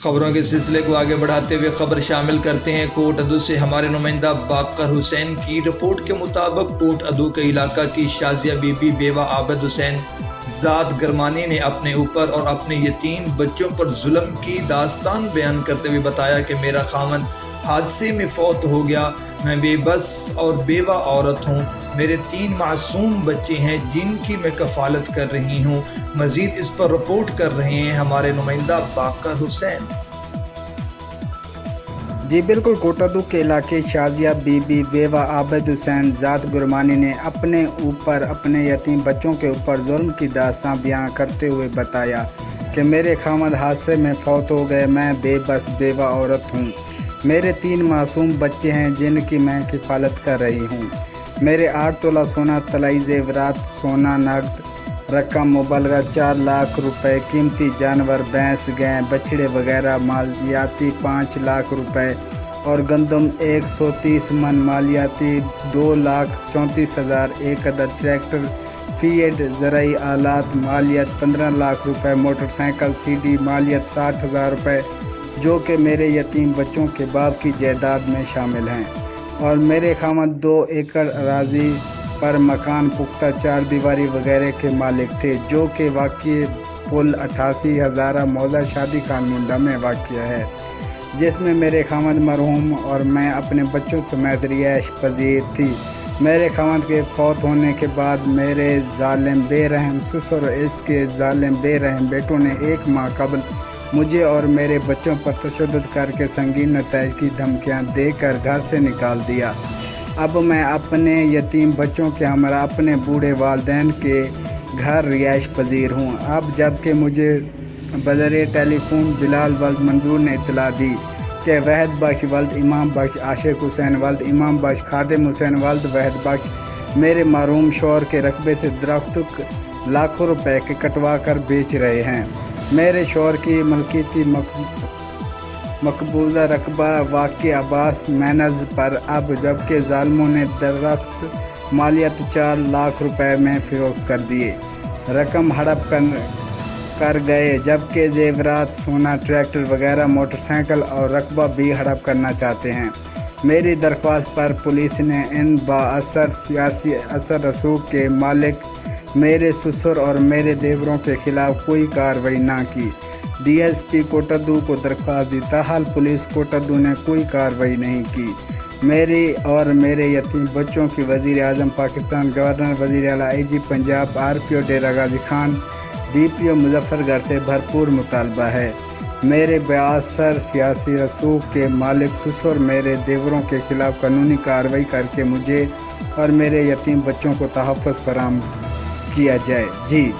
خبروں کے سلسلے کو آگے بڑھاتے ہوئے خبر شامل کرتے ہیں کوٹ ادو سے ہمارے نمائندہ باقر حسین کی رپورٹ کے مطابق کوٹ ادو کے علاقہ کی شازیہ بی بی بیوہ عابد حسین ذات گرمانی نے اپنے اوپر اور اپنے یتیم بچوں پر ظلم کی داستان بیان کرتے ہوئے بتایا کہ میرا خاوند حادثے میں فوت ہو گیا، میں بے بس اور بیوہ عورت ہوں، میرے 3 معصوم بچے ہیں جن کی میں کفالت کر رہی ہوں۔ مزید اس پر رپورٹ کر رہے ہیں ہمارے نمائندہ باقر حسین۔ جی بالکل، کوٹ ادو کے علاقے شازیہ بی بی بیوہ عابد حسین ذات گرمانی نے اپنے اوپر اپنے یتیم بچوں کے اوپر ظلم کی داستان بیان کرتے ہوئے بتایا کہ میرے خاوند حادثے میں فوت ہو گئے، میں بے بس بیوہ عورت ہوں، میرے 3 معصوم بچے ہیں جن کی میں کفالت کر رہی ہوں، میرے 8 تولہ سونا، طلائی زیورات، سونا، نقد رقم مبلغہ 4 لاکھ روپے، قیمتی جانور بھینس گائے بچھڑے وغیرہ مالیاتی 5 لاکھ روپے اور گندم 130 من مالیاتی 2,34,000، ایک عدد ٹریکٹر فیڈ زرعی آلات مالیت 15 لاکھ روپے، موٹر سائیکل سی ڈی مالیت 60,000 روپے جو کہ میرے یتیم بچوں کے باپ کی جائیداد میں شامل ہیں، اور میرے خاوند 2 ایکڑ اراضی پر مکان پختہ 4 دیواری وغیرہ کے مالک تھے جو کہ واقع پل 88 ہزارہ موضع شادی کامندہ میں واقع ہے، جس میں میرے خاوند مرحوم اور میں اپنے بچوں سمیت رہائش پذیر تھی۔ میرے خاوند کے فوت ہونے کے بعد میرے ظالم بے رحم سسر اور اس کے ظالم بے رحم بیٹوں نے 1 ماہ قبل مجھے اور میرے بچوں پر تشدد کر کے سنگین نتائج کی دھمکیاں دے کر گھر سے نکال دیا۔ اب میں اپنے یتیم بچوں کے ہمراہ اپنے بوڑھے والدین کے گھر رہائش پذیر ہوں۔ اب جب کہ مجھے بذریعہ ٹیلی فون بلال ولد منظور نے اطلاع دی کہ وحد بخش ولد امام بخش، عاشق حسین ولد امام بخش، خادم حسین ولد وحد بخش میرے مرحوم شوہر کے رقبے سے درخت لاکھوں روپے کے کٹوا کر بیچ رہے ہیں۔ میرے شوہر کی ملکیتی مقبوضہ رقبہ واقع عباس مینز پر اب جبکہ ظالموں نے درخت مالیت 4 لاکھ روپے میں فروخت کر دیے، رقم ہڑپ کر گئے، جبکہ زیورات، سونا، ٹریکٹر وغیرہ، موٹر سائیکل اور رقبہ بھی ہڑپ کرنا چاہتے ہیں۔ میری درخواست پر پولیس نے ان با اثر سیاسی اثر رسوخ کے مالک میرے سسر اور میرے دیوروں کے خلاف کوئی کارروائی نہ کی۔ ڈی ایس پی کوٹ ادو کو درخواست دی، تاحال پولیس کوٹ ادو نے کوئی کارروائی نہیں کی۔ میری اور میرے یتیم بچوں کی وزیر اعظم پاکستان، گورنر، وزیر اعلیٰ، آئی جی پنجاب، آر پی او ڈیرہ غازی خان، ڈی پی او مظفر گڑھ سے بھرپور مطالبہ ہے۔ میرے بااثر سیاسی رسوخ کے مالک سسر اور میرے دیوروں کے خلاف قانونی کارروائی کر کے مجھے اور میرے یتیم بچوں کو تحفظ فراہم کیا جائے۔ جی